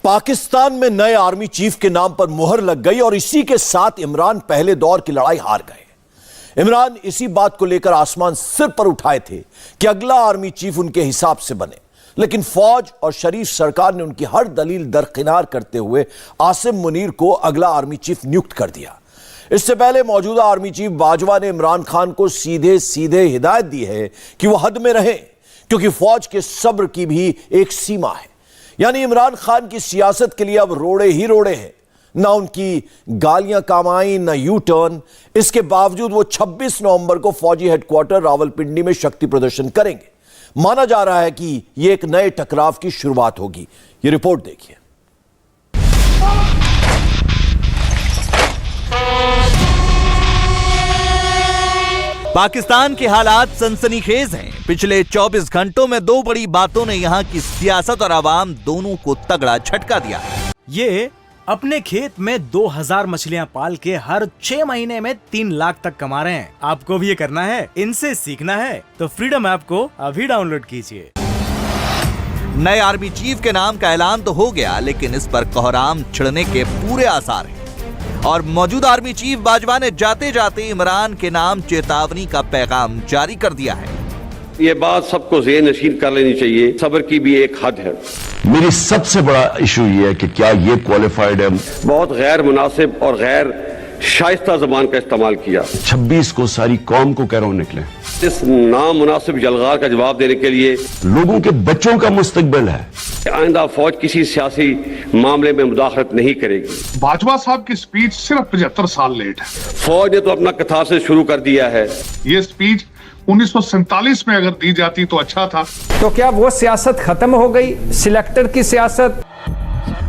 पाकिस्तान में नए army chief के नाम पर मुहर लग गई और इसी के साथ इमरान पहले दौर की लड़ाई हार गए। इमरान इसी बात को लेकर आसमान सिर पर उठाए थे कि अगला आर्मी चीफ उनके हिसाब से बने, लेकिन फौज और शरीफ सरकार ने उनकी हर दलील दरकिनार करते हुए आसिम मुनीर को अगला आर्मी चीफ नियुक्त कर दिया। इससे पहले मौजूदा आर्मी चीफ बाजवा ने इमरान खान को सीधे सीधे हिदायत दी है कि वह हद में रहे, क्योंकि फौज के सब्र की भी एक सीमा है। यानी इमरान खान की सियासत के लिए अब रोड़े ही रोड़े हैं। ना उनकी गालियां काम आई, ना यू टर्न। इसके बावजूद वो 26 नवंबर को फौजी हेडक्वार्टर रावलपिंडी में शक्ति प्रदर्शन करेंगे। माना जा रहा है कि यह एक नए टकराव की शुरुआत होगी। ये रिपोर्ट देखिए। पाकिस्तान के हालात सनसनीखेज हैं। पिछले 24 घंटों में दो बड़ी बातों ने यहां की सियासत और आवाम दोनों को तगड़ा झटका दिया है। ये अपने खेत में 2000 मछलियां पाल के हर 6 महीने में 3 लाख तक कमा रहे हैं। आपको भी ये करना है, इनसे सीखना है तो फ्रीडम ऐप को अभी डाउनलोड कीजिए। नए आर्मी चीफ के नाम का ऐलान तो हो गया, लेकिन इस पर कोहराम छिड़ने के पूरे आसार हैं। और मौजूदा आर्मी चीफ बाजवा ने जाते जाते इमरान के नाम चेतावनी का पैगाम जारी कर दिया है। ये बात सबको ज़हन नशीन कर लेनी चाहिए, सब्र की भी एक हद है। मेरी सबसे बड़ा इशू ये है कि क्या ये क्वालिफाइड है। बहुत गैर मुनासिब और गैर शाइस्ता जबान का इस्तेमाल किया। 26 को सारी कौम को कह रहा हूं निकले। इस नामुनासिब जलगार का जवाब देने के लिए लोगों के बच्चों का मुस्तकबिल है। आइंदा फौज किसी सियासी मामले में मुदाखलत नहीं करेगी। बाजवा साहब की स्पीच सिर्फ 75 साल लेट है। फौज ने तो अपना कथार शुरू कर दिया है। ये स्पीच 1947 में अगर दी जाती तो अच्छा था। तो क्या वो सियासत खत्म हो गई, सिलेक्टर की सियासत?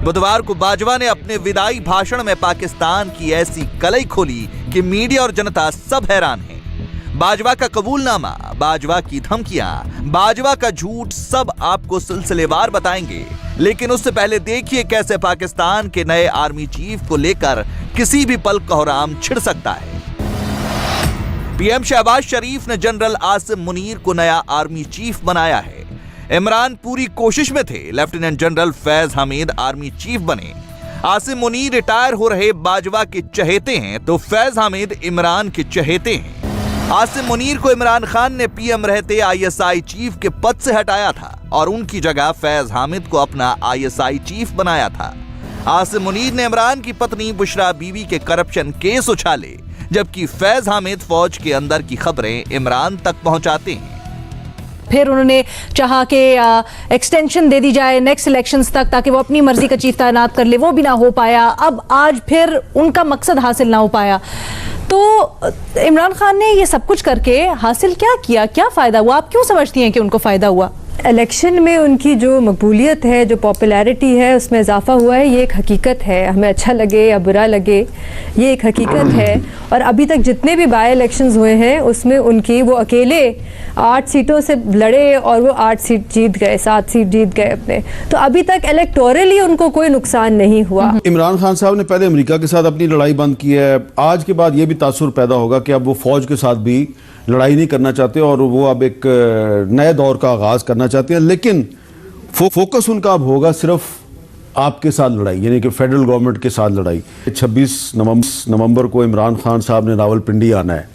बुधवार को बाजवा ने अपने विदाई भाषण में पाकिस्तान की ऐसी कलई खोली कि मीडिया और जनता सब हैरान हैं। बाजवा का कबूलनामा, बाजवा की धमकियां, बाजवा का झूठ, सब आपको सिलसिलेवार बताएंगे। लेकिन उससे पहले देखिए कैसे पाकिस्तान के नए आर्मी चीफ को लेकर किसी भी पल कोहराम छिड़ सकता है। पीएम शहबाज शरीफ ने जनरल आसिम मुनीर को नया आर्मी चीफ बनाया है। इमरान पूरी कोशिश में थे lieutenant general Faiz Hamid army chief बने। आसिम मुनीर रिटायर हो रहे बाजवा के चहेते हैं तो फैज हमीद इमरान के चहेते हैं। आसिम मुनीर को इमरान खान ने पीएम रहते आईएसआई चीफ के पद से हटाया था और उनकी जगह फैज हामिद को अपना आईएसआई चीफ बनाया था। आसिम मुनीर ने इमरान की पत्नी बुशरा बीवी के करप्शन केस उछाले, जबकि फैज हामिद फौज के अंदर की खबरें इमरान तक पहुंचाते हैं। फिर उन्होंने चाहा कि एक्सटेंशन दे दी जाए नेक्स्ट इलेक्शंस तक, ताकि वो अपनी मर्जी का चीफ तैनात कर ले, वो भी ना हो पाया। अब आज फिर उनका मकसद हासिल ना हो पाया। तो इमरान खान ने ये सब कुछ करके हासिल क्या किया, क्या फायदा हुआ? आप क्यों समझती हैं कि उनको फायदा हुआ? इलेक्शन में उनकी जो मकबूलियत है, जो पॉपुलैरिटी है, उसमें इजाफा हुआ है। ये एक हकीकत है, हमें अच्छा लगे या बुरा लगे, ये एक हकीकत है। और अभी तक जितने भी बाई इलेक्शंस हुए हैं उसमें उनकी, वो अकेले 8 सीटों से लड़े और वो 8 सीट जीत गए, 7 सीट जीत गए अपने। तो अभी तक इलेक्टोरली उनको कोई नुकसान नहीं हुआ। इमरान खान साहब ने पहले अमेरिका के साथ अपनी लड़ाई बंद की है। आज के बाद ये भी तासुर पैदा होगा कि अब वो फौज के साथ भी लड़ाई नहीं करना चाहते और वो अब एक नए दौर का आगाज करना चाहते हैं। लेकिन फोकस उनका अब होगा सिर्फ आपके साथ लड़ाई, यानी कि फेडरल गवर्नमेंट के साथ लड़ाई। 26 नवंबर को इमरान खान साहब ने रावलपिंडी आना है,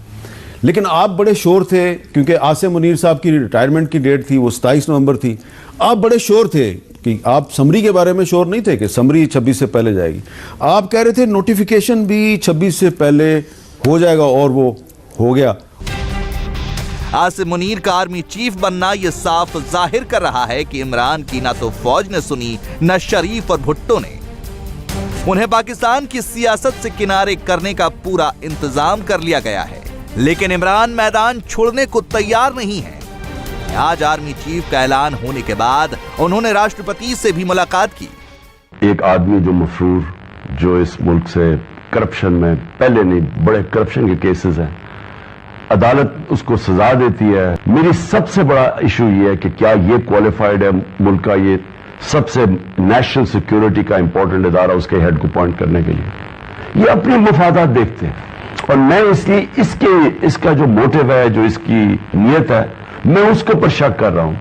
लेकिन आप बड़े शोर थे क्योंकि आसिम मुनीर साहब की रिटायरमेंट की डेट थी, वो 27 नवंबर थी। आप बड़े शोर थे कि आप समरी के बारे में शोर नहीं थे कि समरी 26 से पहले जाएगी। आप कह रहे थे नोटिफिकेशन भी 26 से पहले हो जाएगा और वो हो गया। आसिम मुनीर का आर्मी चीफ बनना यह साफ जाहिर कर रहा है कि इमरान की ना तो फौज ने सुनी, न शरीफ और भुट्टो ने। उन्हें पाकिस्तान की सियासत से किनारे करने का पूरा इंतजाम कर लिया गया है, लेकिन इमरान मैदान छोड़ने को तैयार नहीं है। आज आर्मी चीफ का ऐलान होने के बाद उन्होंने राष्ट्रपति से भी मुलाकात की। एक आदमी जो मफरूर, जो इस मुल्क से करप्शन में, पहले नहीं, बड़े करप्शन के केसेस हैं, अदालत उसको सजा देती है। मेरी सबसे बड़ा इशू ये है कि क्या ये क्वालिफाइड है मुल्क का ये सबसे नेशनल सिक्योरिटी का इंपॉर्टेंट इदारा उसके हेड को अपॉइंट करने के लिए। ये अपने मुफादात देखते हैं और मैं इसलिए इसका जो मोटिव है, जो इसकी नीयत है, मैं उसके ऊपर शक कर रहा हूं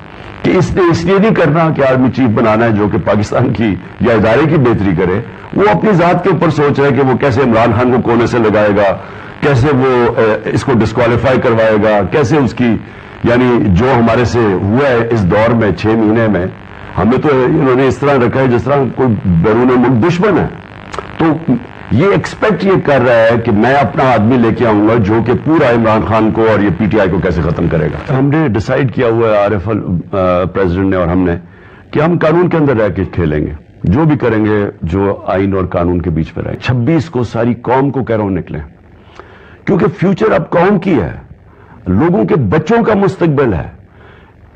कि इसने इसलिए नहीं करना कि आर्मी चीफ बनाना है जो कि पाकिस्तान की या इदारे की बेहतरी करे, वो अपनी जात के ऊपर सोच रहा है कि वो कैसे इमरान खान को कोने से लगाएगा, कैसे वो इसको डिस्क्वालीफाई करवाएगा, कैसे उसकी यानी जो हमारे से हुआ है इस दौर में 6 महीने में, हमें तो इन्होंने इस तरह रखा है जिस तरह कोई बैरून मुल्क दुश्मन है। तो ये एक्सपेक्ट ये कर रहा है कि मैं अपना आदमी लेके आऊंगा जो कि पूरा इमरान खान को और ये पीटीआई को कैसे खत्म करेगा। हमने डिसाइड किया हुआ है, आरिफ प्रेसिडेंट ने और हमने, कि हम कानून के अंदर रह के खेलेंगे, जो भी करेंगे जो आइन और कानून के बीच में रहे। 26 को सारी कौम को कह रहा हूं निकले, क्योंकि फ्यूचर अब कौम की है, लोगों के बच्चों का मुस्तकबिल है।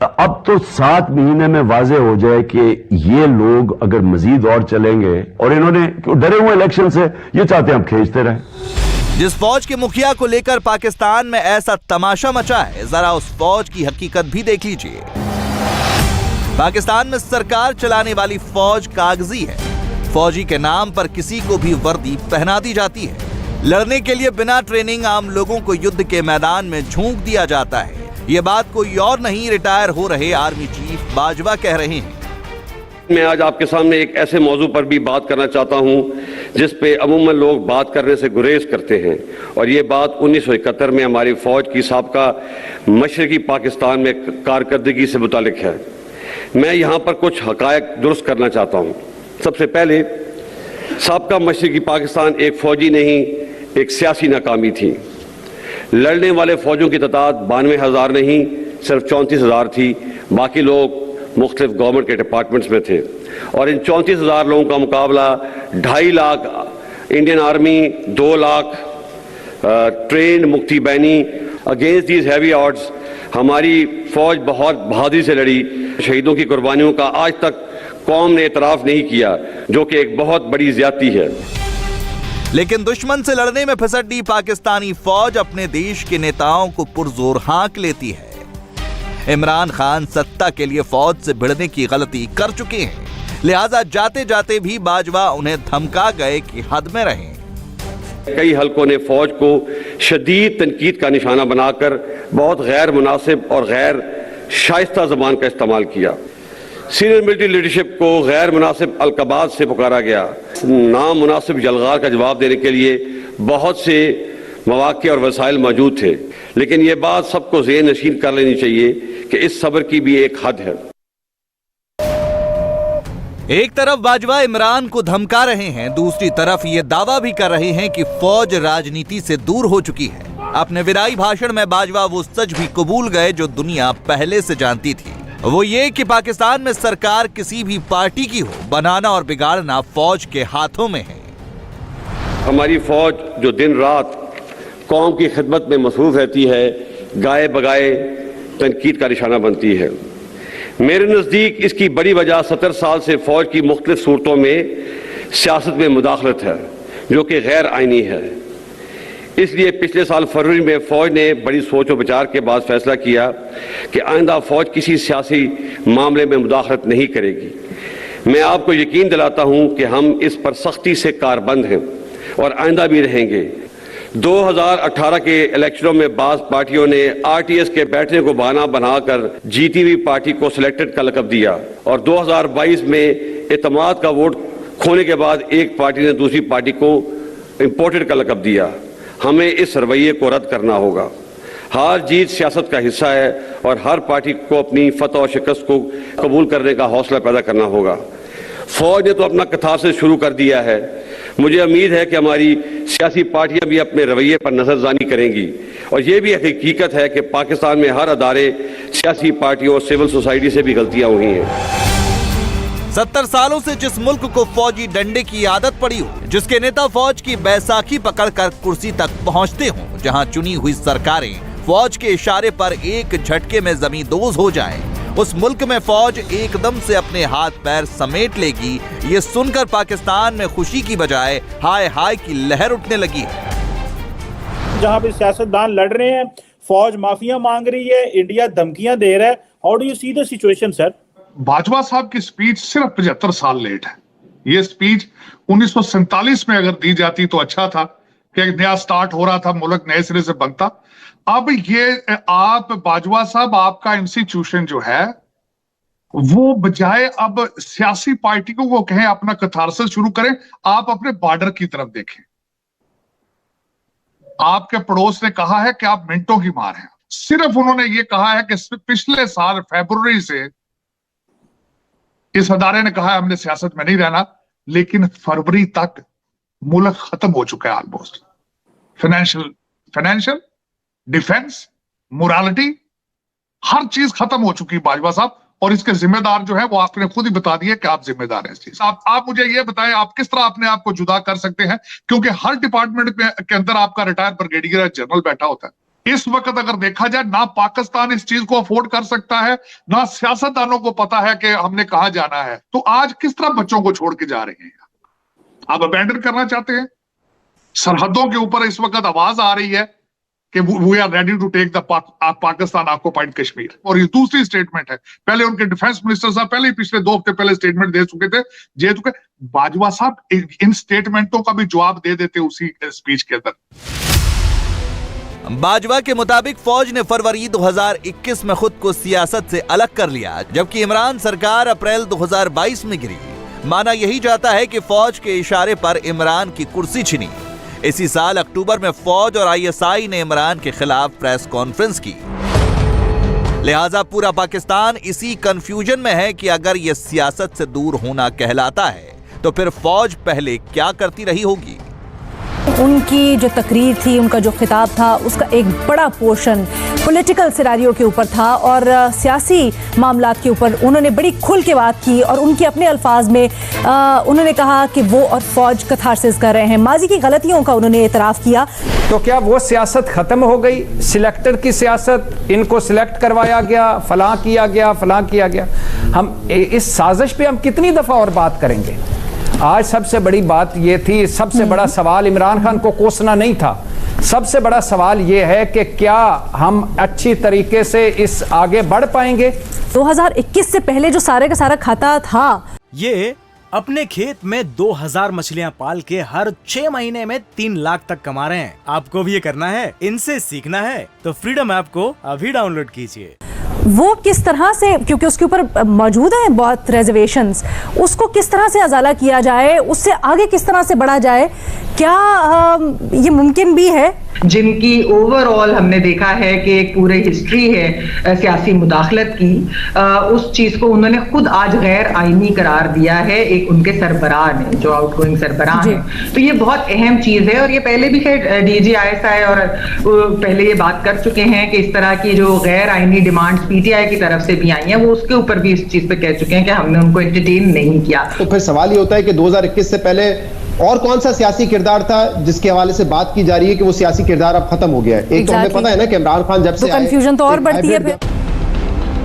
अब तो 7 महीने में वाजे हो जाए कि ये लोग अगर मजीद और चलेंगे, और इन्होंने डरे हुए इलेक्शन से, ये चाहते हैं हम खींचते रहे। जिस फौज के मुखिया को लेकर पाकिस्तान में ऐसा तमाशा मचा है, जरा उस फौज की हकीकत भी देख लीजिए। पाकिस्तान में सरकार चलाने वाली फौज कागजी है। फौजी के नाम पर किसी को भी वर्दी पहना दी जाती है। लड़ने के लिए बिना ट्रेनिंग आम लोगों को युद्ध के मैदान में झोंक दिया जाता है। ये बात कोई और नहीं, रिटायर हो रहे आर्मी चीफ बाजवा कह रहे हैं। मैं आज आपके सामने एक ऐसे मौजू पर भी बात करना चाहता हूं जिस पे अमूमन लोग बात करने से गुरेज करते हैं, और ये बात 1971 में हमारी फौज की साबका मशरकी पाकिस्तान में कारकर्दगी से मुतालिक है। मैं यहां पर कुछ हकायक दुरुस्त करना चाहता हूं। सबसे पहले, साबका मशरकी पाकिस्तान एक फौजी नहीं, एक सियासी नाकामी थी। लड़ने वाले फौजों की तादाद 92,000 नहीं, सिर्फ 34,000 थी। बाकी लोग मुख्तलिफ गवर्नमेंट के डिपार्टमेंट्स में थे, और इन 34,000 लोगों का मुकाबला 2.5 lakh Indian army, 2 lakh trend मुक्ति बैनी। अगेंस्ट दीज हैवी ऑड्स हमारी फौज बहुत बहादुरी से लड़ी। शहीदों की कुर्बानियों का आज तक कौम ने एतराफ नहीं किया, जो कि एक बहुत बड़ी ज्यादती है। लेकिन दुश्मन से लड़ने में फिसड्डी पाकिस्तानी फौज अपने देश के नेताओं को पुरजोर हाँक लेती है। इमरान खान सत्ता के लिए फौज से भिड़ने की गलती कर चुके हैं, लिहाजा जाते जाते भी बाजवा उन्हें धमका गए कि हद में रहें। कई हलकों ने फौज को शदीद तनकीद का निशाना बनाकर बहुत गैर मुनासिब और गैर शाइस्ता ज़बान का इस्तेमाल किया। सीनियर मिलिट्री लीडरशिप को गैर मुनासिब अलकबात से पुकारा गया। नामुनासिब जलगार का जवाब देने के लिए बहुत से मौके और वसाइल मौजूद थे, लेकिन ये बात सबको ज़हन नशीन कर लेनी चाहिए कि इस सब्र की भी एक हद है। एक तरफ बाजवा इमरान को धमका रहे हैं, दूसरी तरफ ये दावा भी कर रहे हैं कि फौज राजनीति से दूर हो चुकी है। अपने विदाई भाषण में बाजवा वो सच भी कबूल गए जो दुनिया पहले से जानती थी, वो ये कि पाकिस्तान में सरकार किसी भी पार्टी की हो, बनाना और बिगाड़ना फौज के हाथों में है। हमारी फौज जो दिन रात कौम की खिदमत में मसरूफ रहती है, गाए बगाए तनकीद का निशाना बनती है। मेरे नज़दीक इसकी बड़ी वजह 70 साल से फौज की मुख्तलिफ सूरतों में सियासत में मुदाखलत है, जो कि गैर आइनी है। इसलिए पिछले साल फरवरी में फौज ने बड़ी सोच और विचार के बाद फैसला किया कि आइंदा फौज किसी सियासी मामले में मुदाखलत नहीं करेगी। मैं आपको यकीन दिलाता हूं कि हम इस पर सख्ती से कारबंद हैं और आइंदा भी रहेंगे। 2018 के इलेक्शनों में बाज़ पार्टियों ने आरटीएस के बैठने को बहाना बनाकर जीती हुई पार्टी को सिलेक्टेड का लक़ब दिया, और 2022 में एतमाद का वोट खोने के बाद एक पार्टी ने दूसरी पार्टी को इम्पोर्टेड का लक़ब दिया। हमें इस रवैये को रद्द करना होगा। हार जीत सियासत का हिस्सा है और हर पार्टी को अपनी फतह और शिकस्त को कबूल करने का हौसला पैदा करना होगा। फौज ने तो अपना कथारसिस शुरू कर दिया है। मुझे उम्मीद है कि हमारी सियासी पार्टियां भी अपने रवैये पर नजरसानी करेंगी, और ये भी हकीकत है कि पाकिस्तान में हर अदारे, सियासी पार्टियों और सिविल सोसाइटी से भी गलतियां हुई हैं। 70 सालों से जिस मुल्क को फौजी डंडे की आदत पड़ी हो, जिसके नेता फौज की बैसाखी पकड़कर कुर्सी तक पहुंचते हों, जहां चुनी हुई सरकारें फौज के इशारे पर एक झटके में जमींदोज हो जाएं, उस मुल्क में फौज एकदम से अपने हाथ पैर समेट लेगी, ये सुनकर पाकिस्तान में खुशी की बजाय हाय हाय की लहर उठने लगी है। जहां पे सियासतदान लड़ रहे हैं, फौज माफिया मांग रही है, इंडिया धमकियां दे रहा है। How do you see the situation sir? Bajwa साहब की स्पीच सिर्फ 75 साल लेट है। ये स्पीच 1947 में अगर दी जाती तो अच्छा था कि एक नया स्टार्ट हो रहा था, मुल्क नए सिरे से बनता। अब ये आप बाजवा साहब, आपका इंस्टीट्यूशन जो है वो बजाय अब सियासी पार्टियों को कहें अपना कथारसिस शुरू करें, आप अपने बॉर्डर की तरफ देखें। आपके पड़ोस ने कहा है कि आप मिनटों की मार हैं। सिर्फ उन्होंने ये कहा है कि पिछले साल फरवरी से इस अदारे ने कहा है हमने सियासत में नहीं रहना, लेकिन फरवरी तक मुल्क खत्म हो चुका है ऑलमोस्ट। फाइनेंशियल, डिफेंस, मोरालिटी, हर चीज खत्म हो चुकी है बाजवा साहब। और इसके जिम्मेदार जो है वो आपने खुद ही बता दिए कि आप जिम्मेदार हैं इस चीज। आप मुझे ये बताएं, आप किस तरह अपने आप को जुदा कर सकते हैं, क्योंकि हर डिपार्टमेंट के अंदर आपका रिटायर्ड ब्रिगेडियर जनरल बैठा होता है। इस वक्त अगर देखा जाए, ना पाकिस्तान इस चीज को अफोर्ड कर सकता है, ना सियासतदानों को पता है कि हमने कहां जाना है। तो आज किस तरह बच्चों को छोड़ के जा रहे हैं? आप अबैंडन करना चाहते हैं? सरहदों के ऊपर इस वक्त आवाज आ रही है कि we are ready to take the Pakistan occupied Kashmir. और ये दूसरी स्टेटमेंट है। पहले उनके डिफेंस मिनिस्टर साहब पहले ही पिछले 2 हफ्ते पहले स्टेटमेंट दे चुके थे। बाजवा साहब इन स्टेटमेंटों का भी जवाब दे देते उसी स्पीच के अंदर। बाजवा के मुताबिक फौज ने फरवरी 2021 में खुद को सियासत से अलग कर लिया, जबकि इमरान सरकार अप्रैल 2022 में गिरी। माना यही जाता है कि फौज के इशारे पर इमरान की कुर्सी छिनी। इसी साल अक्टूबर में फौज और आईएसआई ने इमरान के खिलाफ प्रेस कॉन्फ्रेंस की। लिहाजा पूरा पाकिस्तान इसी कंफ्यूजन में है कि अगर यह सियासत से दूर होना कहलाता है तो फिर फौज पहले क्या करती रही होगी। उनकी जो तकरीर थी, उनका जो खिताब था, उसका एक बड़ा पोर्शन पॉलिटिकल सिनारियो के ऊपर था और सियासी मामलात के ऊपर उन्होंने बड़ी खुल के बात की। और उनके अपने अल्फाज में उन्होंने कहा कि वो और फौज कथारसिस कर रहे हैं। माजी की गलतियों का उन्होंने एतराफ़ किया। तो क्या वो सियासत खत्म हो गई? सिलेक्टर की सियासत, इनको सिलेक्ट करवाया गया, फलां किया गया, फलां किया गया। हम इस साजिश पे हम कितनी दफ़ा और बात करेंगे? आज सबसे बड़ी बात ये थी, सबसे बड़ा सवाल इमरान खान को कोसना नहीं था। सबसे बड़ा सवाल ये है कि क्या हम अच्छी तरीके से इस आगे बढ़ पाएंगे। 2021 से पहले जो सारे का सारा खाता था, ये अपने खेत में 2000 मछलियां पाल के हर 6 महीने में 3 लाख तक कमा रहे हैं। आपको भी ये करना है, इनसे सीखना है तो फ्रीडम ऐप को अभी डाउनलोड कीजिए। वो किस तरह से, क्योंकि उसके ऊपर मौजूद है बहुत रिजर्वेशंस, उसको किस तरह से अजाला किया जाए, उससे आगे किस तरह से बढ़ा जाए, क्या ये मुमकिन भी है? जिनकी ओवरऑल हमने देखा है कि एक पूरे हिस्ट्री है सियासी मुदाखलत की, उस चीज को उन्होंने खुद आज गैर आईनी करार दिया है एक उनके सरबराह ने, जो आउटगोइंग सरबराह है। तो ये बहुत अहम चीज है। और ये पहले भी डीजी ISI और पहले ये बात कर चुके हैं कि इस तरह की जो गैर आईनी डिमांड्स PTI की तरफ से भी आई हैं, वो उसके ऊपर भी इस चीज पे कह चुके हैं कि हमने उनको एंटरटेन नहीं किया। तो फिर सवाल ये होता है कि 2021 से पहले और कौन सा सियासी किरदार था जिसके हवाले से बात की जा रही है कि वो सियासी किरदार अब खत्म हो गया है? एक तो हमें पता है ना कि इमरान खान जब से आए, कंफ्यूजन तो और बढ़ती है।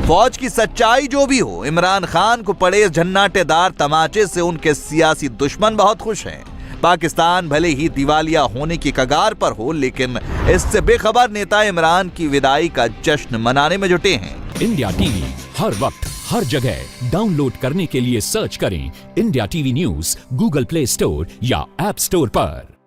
फौज की सच्चाई जो भी हो, इमरान खान को पड़े झन्नाटेदार तमाचे से उनके सियासी दुश्मन बहुत खुश हैं। पाकिस्तान भले ही दिवालिया होने की कगार पर हो, लेकिन इससे बेखबर नेता इमरान की विदाई का जश्न मनाने में जुटे हैं। इंडिया टीवी हर वक्त हर जगह डाउनलोड करने के लिए सर्च करें India TV news Google play store या ऐप स्टोर पर।